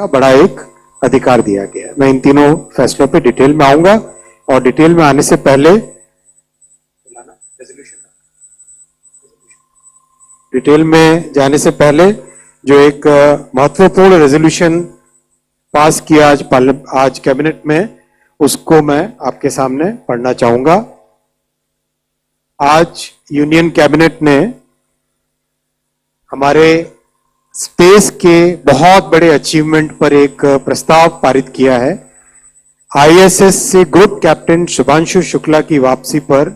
का बड़ा एक अधिकार दिया गया है। मैं इन तीनों फैसलों पे डिटेल में आऊंगा और डिटेल में आने से पहले डिटेल में जाने से पहले जो एक महत्वपूर्ण रेजोल्यूशन पास किया आज कैबिनेट में, उसको मैं आपके सामने पढ़ना चाहूंगा। आज यूनियन कैबिनेट ने हमारे स्पेस के बहुत बड़े अचीवमेंट पर एक प्रस्ताव पारित किया है। आईएसएस से ग्रुप कैप्टन शुभांशु शुक्ला की वापसी पर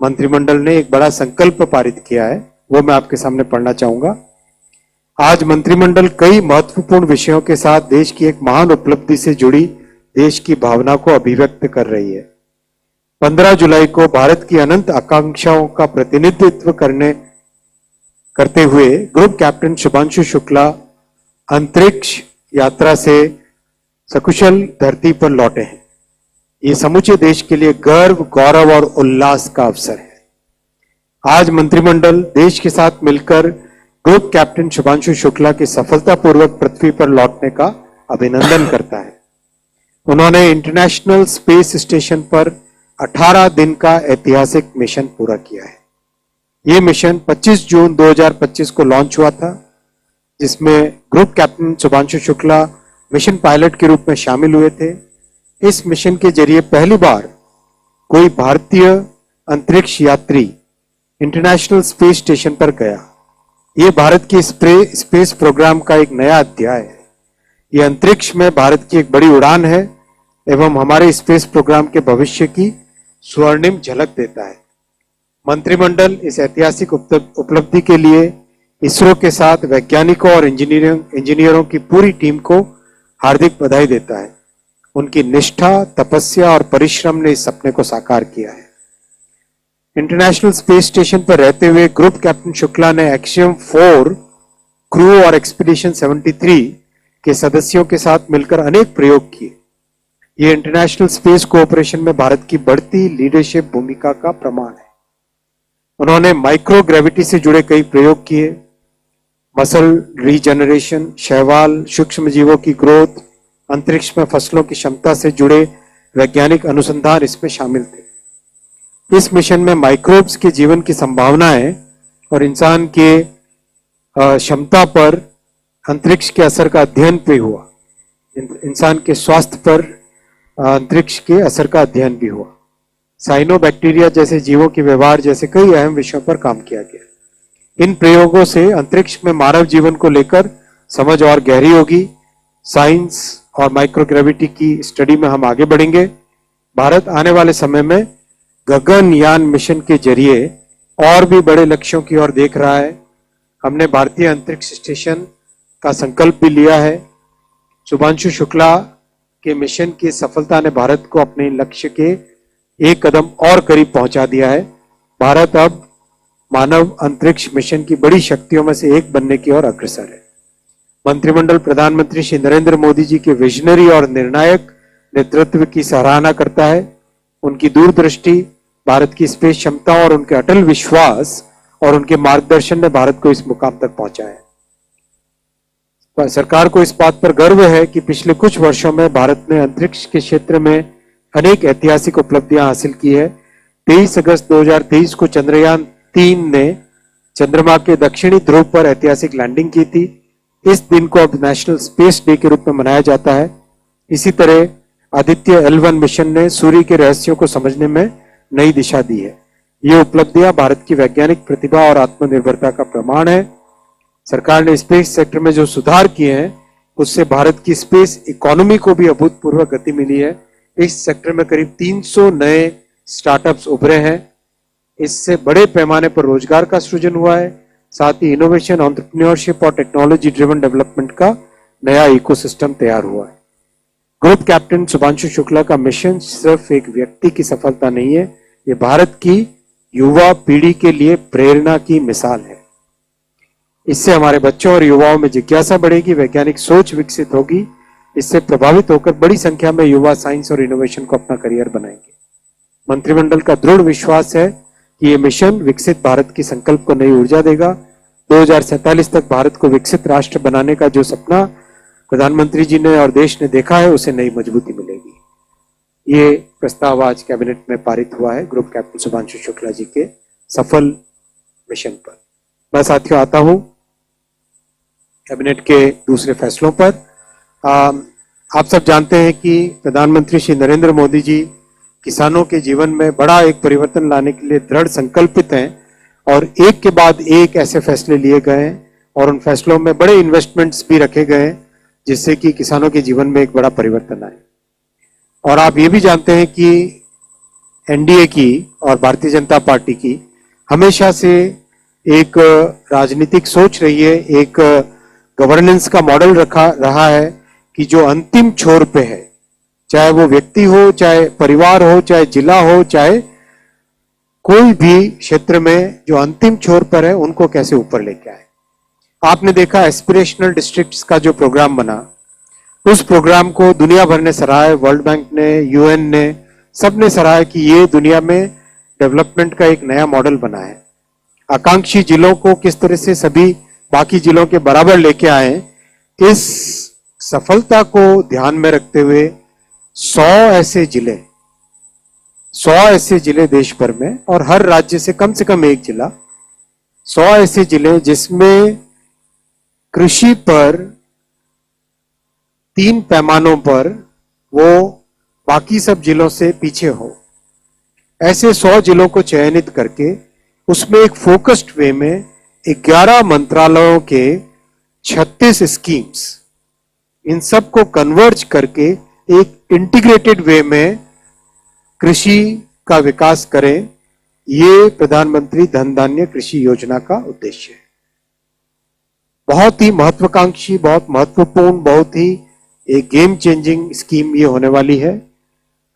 मंत्रिमंडल ने एक बड़ा संकल्प पारित किया है, वो मैं आपके सामने पढ़ना चाहूंगा। आज मंत्रिमंडल कई महत्वपूर्ण विषयों के साथ देश की एक महान उपलब्धि से जुड़ी देश की भावना को अभिव्यक्त कर रही है। 15 जुलाई को भारत की अनंत आकांक्षाओं का प्रतिनिधित्व करते हुए ग्रुप कैप्टन शुभांशु शुक्ला अंतरिक्ष यात्रा से सकुशल धरती पर लौटे हैं। ये समूचे देश के लिए गर्व, गौरव और उल्लास का अवसर है। आज मंत्रिमंडल देश के साथ मिलकर ग्रुप कैप्टन शुभांशु शुक्ला के सफलतापूर्वक पृथ्वी पर लौटने का अभिनंदन करता है। उन्होंने इंटरनेशनल स्पेस स्टेशन पर 18 दिन का ऐतिहासिक मिशन पूरा किया है। ये मिशन 25 जून 2025 को लॉन्च हुआ था, जिसमें group captain Shubhanshu Shukla mission pilot के रूप में शामिल हुए थे। इस मिशन के जरिए पहली बार कोई भारतीय अंतरिक्ष यात्री इंटरनेशनल स्पेस स्टेशन पर गया। ये भारत की स्पेस प्रोग्राम का एक नया अध्याय है। ये अंतरिक्ष में भारत की एक बड़ी उड़ान है एवं हमारे स्पेस प्रोग्राम के भविष्य की स्वर्णिम झलक देता है। मंत्रिमंडल इस ऐतिहासिक उपलब्धि के लिए इसरो के साथ वैज्ञानिकों और इंजीनियरों की पूरी टीम को हार्दिक बधाई देता है। उनकी निष्ठा, तपस्या और परिश्रम ने इस सपने को साकार किया है। इंटरनेशनल स्पेस स्टेशन पर रहते हुए ग्रुप कैप्टन शुक्ला ने एक्सियम 4 क्रू और एक्सपीडिशन 73 के सदस्यों के साथ मिलकर अनेक प्रयोग किए। ये इंटरनेशनल स्पेस कोऑपरेशन में भारत की बढ़ती लीडरशिप भूमिका का प्रमाण है। उन्होंने माइक्रो ग्रेविटी से जुड़े कई प्रयोग किए। मसल रीजनरेशन, शैवाल, सूक्ष्म जीवों की ग्रोथ, अंतरिक्ष में फसलों की क्षमता से जुड़े वैज्ञानिक अनुसंधान इसमें शामिल थे। इस मिशन में माइक्रोब्स के जीवन की संभावनाएं और इंसान के क्षमता पर अंतरिक्ष के असर का अध्ययन भी हुआ। इंसान के स्वास्थ्य पर अंतरिक्ष के असर का अध्ययन भी हुआ। साइनोबैक्टीरिया जैसे जीवों के व्यवहार जैसे कई अहम विषयों पर काम किया गया। इन प्रयोगों से अंतरिक्ष में मानव जीवन को लेकर समझ और गहरी होगी। साइंस और माइक्रोग्रेविटी की स्टडी में हम आगे बढ़ेंगे। भारत आने वाले समय में गगनयान मिशन के जरिए और भी बड़े लक्ष्यों की ओर देख रहा है। हमने भारतीय अंतरिक्ष स्टेशन का संकल्प भी लिया है। शुभांशु शुक्ला के मिशन की सफलता ने भारत को अपने लक्ष्य के एक कदम और करीब पहुंचा दिया है। भारत अब मानव अंतरिक्ष मिशन की बड़ी शक्तियों में से एक बनने की ओर अग्रसर है। मंत्रिमंडल प्रधानमंत्री श्री नरेंद्र मोदी जी के विजनरी और निर्णायक नेतृत्व की सराहना करता है। उनकी दूरदृष्टि, भारत की स्पेस क्षमता और उनके अटल विश्वास और उनके मार्गदर्शन ने भारत को इस मुकाम तक पहुंचाया है। सरकार को इस बात पर गर्व है कि पिछले कुछ वर्षों में भारत ने अंतरिक्ष के क्षेत्र में अनेक ऐतिहासिक उपलब्धियां हासिल की है। 23 अगस्त 2023 को चंद्रयान 3 ने चंद्रमा के दक्षिणी ध्रुव पर ऐतिहासिक लैंडिंग की थी। इस दिन को अब नेशनल स्पेस डे के रूप में मनाया जाता है। इसी तरह आदित्य L1 मिशन ने सूर्य के रहस्यों को समझने में नई दिशा दी है। ये उपलब्धियां भारत की वैज्ञानिक प्रतिभा और आत्मनिर्भरता का प्रमाण है। सरकार ने स्पेस सेक्टर में जो सुधार किए हैं, उससे भारत की स्पेस इकोनॉमी को भी अभूतपूर्व गति मिली है। इस सेक्टर में करीब 300 नए स्टार्टअप्स उभरे हैं। इससे बड़े पैमाने पर रोजगार का सृजन हुआ है। साथ ही इनोवेशन, एंटरप्रेन्योरशिप और टेक्नोलॉजी ड्रिवन डेवलपमेंट का नया इकोसिस्टम तैयार हुआ है। ग्रुप कैप्टन शुभांशु शुक्ला का मिशन सिर्फ एक व्यक्ति की सफलता नहीं है, ये भारत की युवा पीढ़ी के लिए प्रेरणा की मिसाल है। इससे हमारे बच्चों और युवाओं में जिज्ञासा बढ़ेगी, वैज्ञानिक सोच विकसित होगी। इससे प्रभावित होकर बड़ी संख्या में युवा साइंस और इनोवेशन को अपना करियर बनाएंगे। मंत्रिमंडल का दृढ़ विश्वास है कि ये मिशन विकसित भारत की संकल्प को नई ऊर्जा देगा। 2047 तक भारत को विकसित राष्ट्र बनाने का जो सपना प्रधानमंत्री जी ने और देश ने देखा है, उसे नई मजबूती मिलेगी। ये प्रस्ताव आज कैबिनेट में पारित हुआ है ग्रुप कैप्टन शुभांशु शुक्ला जी के सफल मिशन पर। मैं साथियों आता हूं कैबिनेट के दूसरे फैसलों पर। आप सब जानते हैं कि प्रधानमंत्री श्री नरेंद्र मोदी जी किसानों के जीवन में बड़ा एक परिवर्तन लाने के लिए दृढ़ संकल्पित हैं और एक के बाद एक ऐसे फैसले लिए गए हैं और उन फैसलों में बड़े इन्वेस्टमेंट्स भी रखे गए हैं जिससे कि किसानों के जीवन में एक बड़ा परिवर्तन आए। और आप ये भी जानते हैं कि एनडीए की और भारतीय जनता पार्टी की हमेशा से एक राजनीतिक सोच रही है, एक गवर्नेंस का मॉडल रहा है कि जो अंतिम छोर पे है, चाहे वो व्यक्ति हो, चाहे परिवार हो, चाहे जिला हो, चाहे कोई भी क्षेत्र में जो अंतिम छोर पर है, उनको कैसे ऊपर लेके आए। आपने देखा एस्पिरेशनल डिस्ट्रिक्ट्स का जो प्रोग्राम बना, उस प्रोग्राम को दुनिया भर ने सराहा, वर्ल्ड बैंक ने, यूएन ने, सबने सराहा कि ये दुनिया में डेवलपमेंट का एक नया मॉडल बना है। आकांक्षी जिलों को किस तरह से सभी बाकी जिलों के बराबर लेके आए, इस सफलता को ध्यान में रखते हुए 100 ऐसे जिले देश भर में और हर राज्य से कम एक जिला, 100 ऐसे जिले जिसमें कृषि पर 3 पैमानों पर वो बाकी सब जिलों से पीछे हो, ऐसे 100 जिलों को चयनित करके उसमें एक फोकस्ड वे में 11 मंत्रालयों के 36 स्कीम्स, इन सब को कन्वर्ज करके एक इंटीग्रेटेड वे में कृषि का विकास करें। ये प्रधानमंत्री धन धान्य कृषि योजना का उद्देश्य है। बहुत ही महत्वाकांक्षी, बहुत महत्वपूर्ण, बहुत ही एक गेम चेंजिंग स्कीम ये होने वाली है।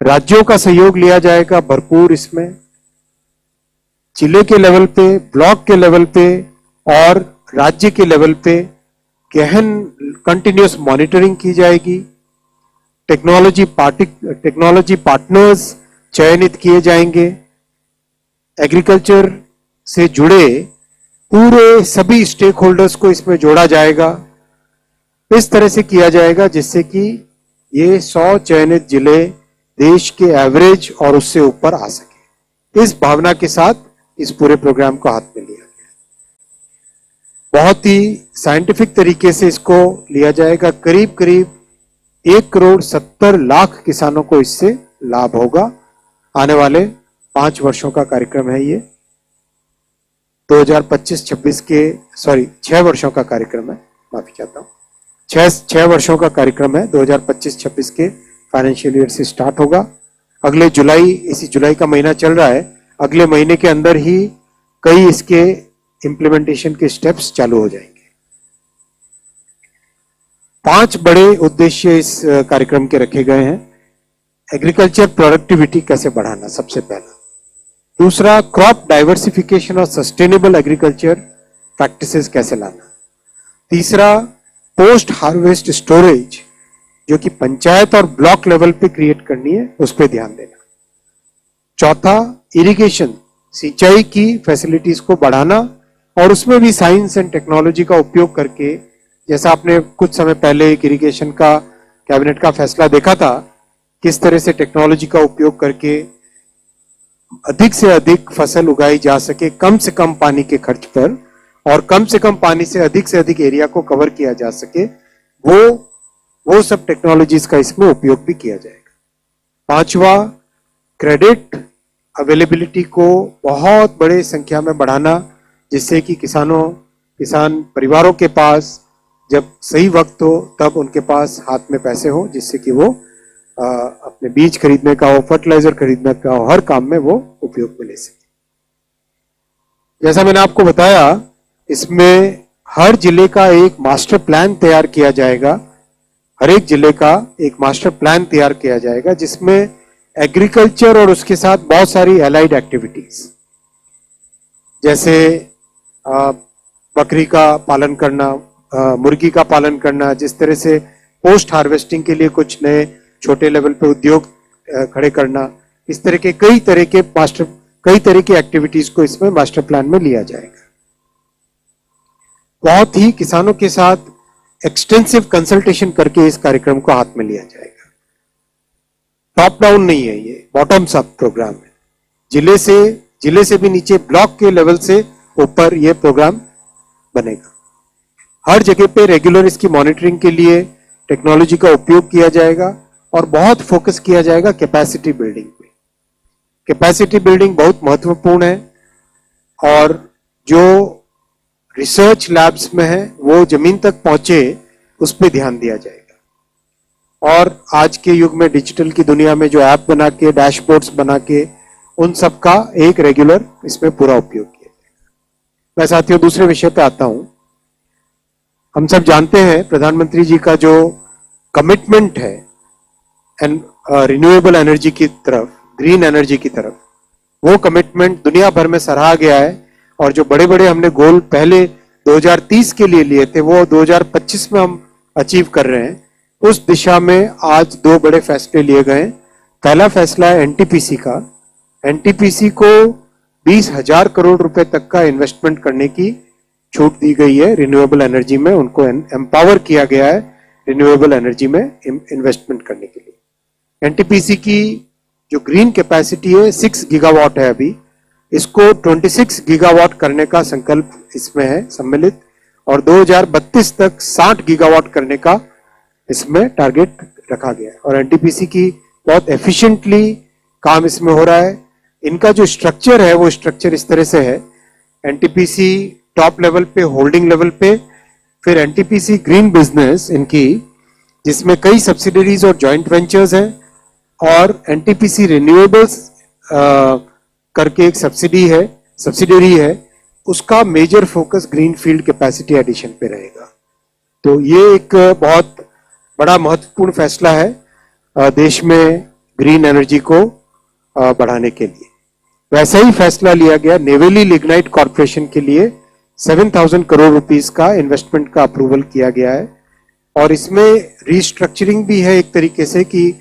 राज्यों का सहयोग लिया जाएगा भरपूर इसमें, जिले के लेवल पे, ब्लॉक के लेवल पे और राज्य के लेवल पे गहन कंटिन्यूस मॉनिटरिंग की जाएगी। टेक्नोलॉजी पार्टनर्स चयनित किए जाएंगे। एग्रीकल्चर से जुड़े पूरे सभी स्टेक होल्डर्स को इसमें जोड़ा जाएगा। इस तरह से किया जाएगा जिससे कि ये 100 चयनित जिले देश के एवरेज और उससे ऊपर आ सके। इस भावना के साथ इस पूरे प्रोग्राम को हाथ में लिया गया। बहुत ही साइंटिफिक तरीके से इसको लिया जाएगा। करीब 1,70,00,000 किसानों को इससे लाभ होगा। आने वाले 5 वर्षों का कार्यक्रम है ये। 2025-26 के 6 वर्षों का कार्यक्रम है, माफी चाहता हूं। 6 वर्षों का कार्यक्रम है। 2025-26 के फाइनेंशियल ईयर से स्टार्ट होगा। अगले इसी जुलाई का महीना चल रहा है, अगले महीने के अंदर ही कई इसके इंप्लीमेंटेशन के स्टेप्स चालू हो जाएंगे। 5 बड़े उद्देश्य इस कार्यक्रम के रखे गए हैं। एग्रीकल्चर प्रोडक्टिविटी कैसे बढ़ाना, सबसे पहला। दूसरा, क्रॉप डाइवर्सिफिकेशन और सस्टेनेबल एग्रीकल्चर प्रैक्टिसेस कैसे लाना। तीसरा, पोस्ट हार्वेस्ट स्टोरेज जो कि पंचायत और ब्लॉक लेवल पे क्रिएट करनी है, उस पर ध्यान देना। चौथा, इरिगेशन, सिंचाई की फैसिलिटीज को बढ़ाना और उसमें भी साइंस एंड टेक्नोलॉजी का उपयोग करके, जैसा आपने कुछ समय पहले एक इरिगेशन का कैबिनेट का फैसला देखा था, किस तरह से टेक्नोलॉजी का उपयोग करके अधिक से अधिक फसल उगाई जा सके कम से कम पानी के खर्च पर, और कम से कम पानी से अधिक एरिया को कवर किया जा सके, वो सब टेक्नोलॉजीज का इसमें उपयोग भी किया जाएगा। पांचवा, क्रेडिट अवेलेबिलिटी को बहुत बड़े संख्या में बढ़ाना, जिससे कि किसान परिवारों के पास जब सही वक्त हो तब उनके पास हाथ में पैसे हो, जिससे कि वो अपने बीज खरीदने का हो, फर्टिलाइजर खरीदने का हो, हर काम में वो उपयोग में ले सके। जैसा मैंने आपको बताया, इसमें हर जिले का एक मास्टर प्लान तैयार किया जाएगा। हर एक जिले का एक मास्टर प्लान तैयार किया जाएगा जिसमें एग्रीकल्चर और उसके साथ बहुत सारी एलाइड एक्टिविटीज, जैसे बकरी का पालन करना, मुर्गी का पालन करना, जिस तरह से पोस्ट हार्वेस्टिंग के लिए कुछ नए छोटे लेवल पे उद्योग खड़े करना, इस तरह के कई तरह की एक्टिविटीज को इसमें मास्टर प्लान में लिया जाएगा। बहुत ही किसानों के साथ एक्सटेंसिव कंसल्टेशन करके इस कार्यक्रम को हाथ में लिया जाएगा। टॉप डाउन नहीं है, ये बॉटम्स अप प्रोग्राम है। जिले से भी नीचे ब्लॉक के लेवल से ऊपर ये प्रोग्राम बनेगा। हर जगह पे रेगुलर इसकी मॉनिटरिंग के लिए टेक्नोलॉजी का उपयोग किया जाएगा और बहुत फोकस किया जाएगा कैपेसिटी बिल्डिंग पे। कैपेसिटी बिल्डिंग बहुत महत्वपूर्ण है और जो रिसर्च लैब्स में है वो जमीन तक पहुंचे, उस पर ध्यान दिया जाएगा। और आज के युग में डिजिटल की दुनिया में जो ऐप बना के, डैशबोर्ड्स बना के, उन सब का एक रेगुलर इसमें पूरा उपयोग किया जाएगा। मैं साथियों दूसरे विषय पे आता हूं। हम सब जानते हैं प्रधानमंत्री जी का जो कमिटमेंट है रिन्यूएबल एनर्जी की तरफ, ग्रीन एनर्जी की तरफ, वो कमिटमेंट दुनिया भर में सराहा गया है। और जो बड़े बड़े हमने गोल पहले 2030 के लिए लिए थे, वो 2025 में हम अचीव कर रहे हैं। उस दिशा में आज दो बड़े फैसले लिए गए। पहला फैसला है एनटीपीसी का। एनटीपीसी को 20,000 करोड़ रुपए तक का इन्वेस्टमेंट करने की छूट दी गई है रिन्यूएबल एनर्जी में। उनको एम्पावर किया गया है रिन्यूएबल एनर्जी में इन्वेस्टमेंट करने के लिए। एनटीपीसी की जो ग्रीन कैपेसिटी है 6 गीगावाट है अभी, इसको 26 गीगावाट करने का संकल्प इसमें है सम्मिलित, और 2032 तक 60 गीगावाट करने का इसमें टारगेट रखा गया है। और एनटीपीसी की बहुत एफिशिएंटली काम इसमें हो रहा है। इनका जो स्ट्रक्चर है वो स्ट्रक्चर इस तरह से है, एनटीपीसी टॉप लेवल पे, होल्डिंग लेवल पे, फिर एनटीपीसी ग्रीन बिजनेस इनकी, जिसमें कई सब्सिडरीज और जॉइंट वेंचर्स हैं, और एनटीपीसी रिन्यूएबल्स करके एक सब्सिडरी है, उसका major focus green field capacity addition पे रहेगा। तो ये एक बहुत बड़ा महत्वपूर्ण फैसला है देश में ग्रीन एनर्जी को बढ़ाने के लिए। वैसा ही फैसला लिया गया नेवेली लिग्नाइट कॉर्पोरेशन के लिए 7,000 करोड़ रुपीस का इन्वेस्टमेंट का अप्रूवल किया गया है। और इसमें रीस्ट्रक्चरिंग भी है एक तरीके से कि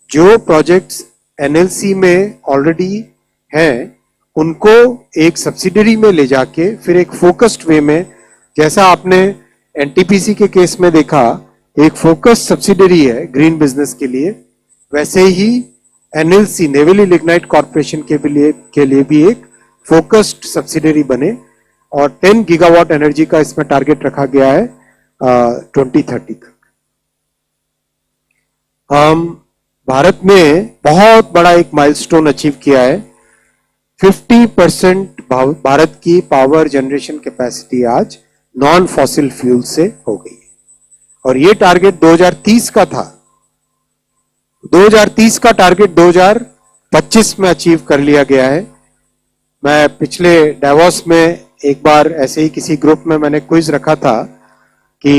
जो प्रोजेक्ट्स एनएलसी में ऑलरेडी हैं उनको एक सब्सिडरी में ले जाके फिर एक फोकस्ड वे में, जैसा आपने एनटीपीसी के केस में देखा एक फोकस्ड सब्सिडरी है ग्रीन बिजनेस के लिए, वैसे ही एनएलसी नेवेली लिग्नाइट कॉर्पोरेशन के लिए भी एक फोकस्ड सब्सिडरी बने। और 10 गीगावाट एनर्जी का इसमें टारगेट रखा गया है 2030 तक। हम भारत में बहुत बड़ा एक माइलस्टोन अचीव किया है। 50% भारत की पावर जनरेशन कैपेसिटी आज नॉन फॉसिल फ्यूल से हो गई है। और ये टारगेट 2030 का था। 2030 का टारगेट 2025 में अचीव कर लिया गया है। मैं पिछले डावोस में एक बार ऐसे ही किसी ग्रुप में मैंने क्विज रखा था कि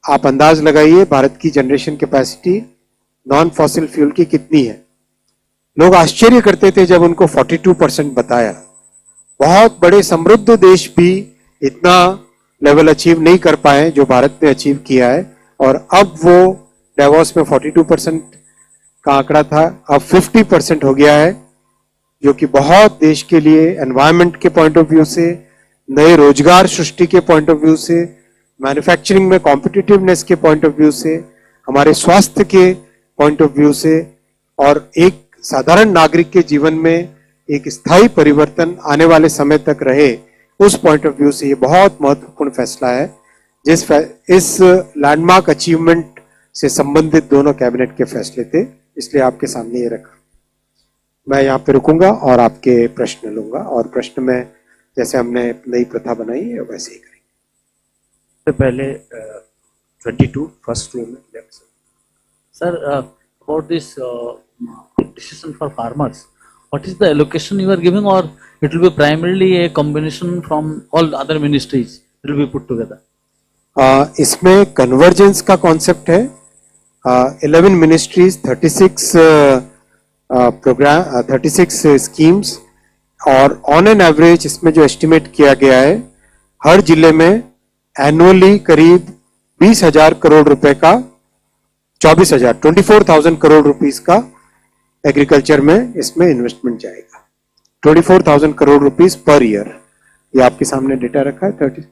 आप अंदाज लगाइए भारत की generation capacity non fossil fuel की कितनी है। लोग आश्चर्य करते थे जब उनको 42% बताया। बहुत बड़े समृद्ध देश भी इतना लेवल अचीव नहीं कर पाए जो भारत ने अचीव किया है। और अब वो डावोस में 42% का आंकड़ा था, अब 50% हो गया है, जो कि बहुत देश के लिए एनवायरनमेंट के पॉइंट ऑफ व्यू से, नए रोजगार सृष्टि के पॉइंट ऑफ व्यू से, मैन्युफैक्चरिंग में कॉम्पिटिटिवनेस के पॉइंट ऑफ व्यू से, हमारे स्वास्थ्य के पॉइंट ऑफ व्यू से, और एक साधारण नागरिक के जीवन में एक स्थायी परिवर्तन आने वाले समय तक रहे, उस पॉइंट ऑफ व्यू से ये बहुत महत्वपूर्ण फैसला है। इस लैंडमार्क अचीवमेंट से संबंधित दोनों कैबिनेट के फैसले थे, इसलिए आपके सामने ये रखा। मैं यहाँ पे रुकूंगा और आपके प्रश्न लूंगा, और प्रश्न में जैसे हमने नई प्रथा बनाई है वैसे ही करेंगे। तो पहले 22 फर्स्ट रो में left. Sir, about this decision for farmers, what is the allocation you are giving, or it will be primarily a combination from all other ministries? It will be put together. इसमें convergence का concept है। 11 ministries, 36 programme, 36 schemes, और on an average इसमें जो estimate किया गया है हर जिले में एनुअली करीब 20,000 करोड़ रुपए का, 24,000 करोड़ रुपीस का एग्रीकल्चर में इसमें इन्वेस्टमेंट जाएगा। 24,000 करोड़ रुपीस पर ईयर। ये आपके सामने डेटा रखा है 30।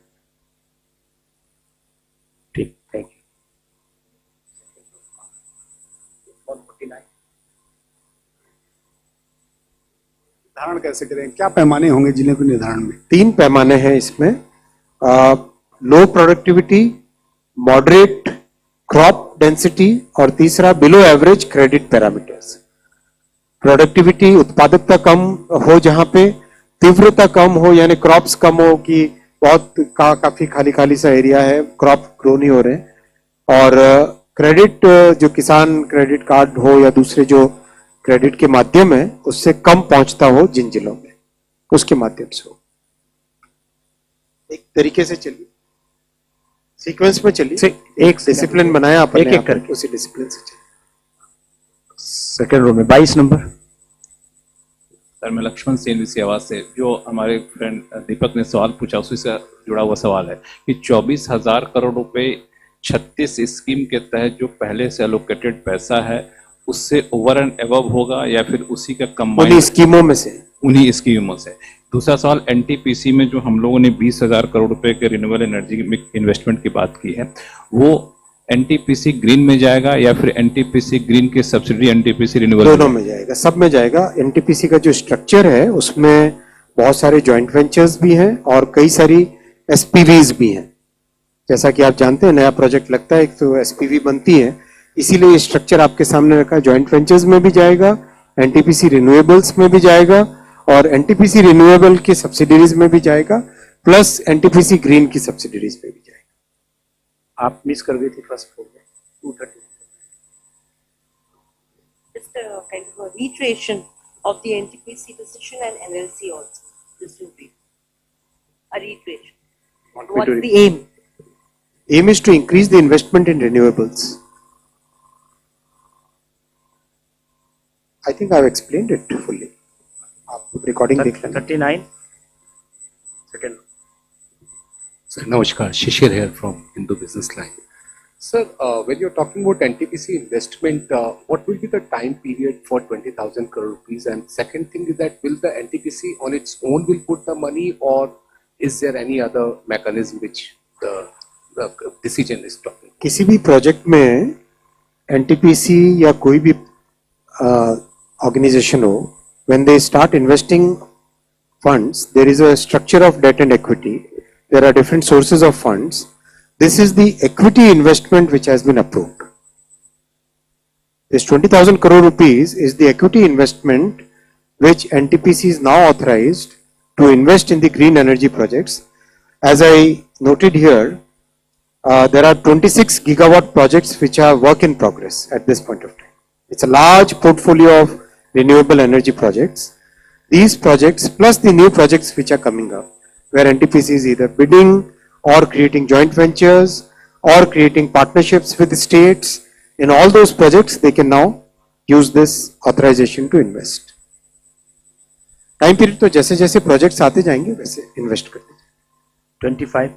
ठीक, थैंक यू। निर्धारण कैसे करें, क्या पैमाने होंगे जिले के निर्धारण में? 3 पैमाने हैं इसमें, लो प्रोडक्टिविटी, मॉडरेट क्रॉप डेंसिटी और तीसरा below average credit parameters. Productivity उत्पादकता कम हो जहां पे, तीव्रता कम हो यानी क्रॉप्स कम हो कि बहुत काफी खाली खाली सा एरिया है, क्रॉप ग्रो नहीं हो रहे, और क्रेडिट जो किसान क्रेडिट कार्ड हो या दूसरे जो क्रेडिट के माध्यम है उससे कम पहुंचता हो जिन जिलों में, उसके माध्यम से हो। एक तरीके से चलिए, सीक्वेंस में चलिए, एक डिसिप्लिन बनाया आपने, एक करके उसी डिसिप्लिन से चलिए। सेकेंड रो में 22 नंबर। सर मैं लक्ष्मण सेन इसी आवाज से, जो हमारे फ्रेंड दीपक ने सवाल पूछा उसी से जुड़ा हुआ सवाल है कि 24,000 करोड़ रुपए 36 स्कीम के तहत जो पहले से एलोकेटेड पैसा है उससे ओवर एंड एबव होगा या फिर उसी का उन्हीं कंबाइंड स्कीमों में से। उन्हीं स्कीमों से? दूसरा सवाल, एनटीपीसी में जो हम लोगों ने 20,000 करोड़ रुपए के रिन्यूएबल एनर्जी इन्वेस्टमेंट की बात की है, वो एनटीपीसी ग्रीन में जाएगा या फिर एनटीपीसी ग्रीन के सब्सिडी एनटीपीसी रिन्यूएबल? दोनों में जाएगा, सब में जाएगा। एनटीपीसी का जो स्ट्रक्चर है उसमें बहुत सारे जॉइंट वेंचर्स भी हैं और कई सारी एसपीवीज भी हैं। जैसा कि आप जानते हैं नया प्रोजेक्ट लगता है एक तो एसपीवी बनती है, इसीलिए ये स्ट्रक्चर आपके सामने रखा है। जॉइंट वेंचर्स में भी जाएगा, एनटीपीसी रिन्यूएबल्स में भी जाएगा और एनटीपीसी रिन्यूएबल की सब्सिडीज में भी जाएगा, प्लस एनटीपीसी ग्रीन की सब्सिडीज में भी जाएगा। आप मिस कर गए थे फर्स्ट फ्लोर में 230। Just a kind of a reiteration of the NTPC decision and NLC also. This will be a reiteration. What's the aim? Aim is to increase the investment in renewables. I think I've explained it fully. आप recording देख लेना। 39 second. Sir, Namaskar, Shishir here from Hindu Business Line. Sir, when you're talking about NTPC investment, what will be the time period for 20,000 crore rupees? And second thing is that will the NTPC on its own will put the money, or is there any other mechanism which the decision is talking? किसी भी project में NTPC या कोई भी organisation हो, when they start investing funds, there is a structure of debt and equity. There are different sources of funds. This is the equity investment which has been approved. This 20,000 crore rupees is the equity investment which NTPC is now authorized to invest in the green energy projects. As I noted here, there are 26 gigawatt projects which are work in progress at this point of time. It's a large portfolio of renewable energy projects. These projects plus the new projects which are coming up, where NTPC is either bidding or creating joint ventures or creating partnerships with the states. In all those projects, they can now use this authorization to invest. Time period तो जैसे जैसे projects आते जाएंगे वैसे invest करते जाएंगे। 25।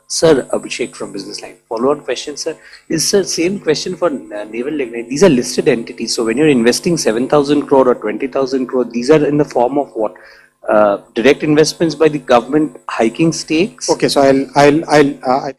Sir, Abhishek from Business Line. Follow-on question, sir. Is sir same question for Naval Lignite? These are listed entities. So when you're investing 7,000 crore or 20,000 crore, these are in the form of what? Direct investments by the government hiking stakes? Okay, so I'll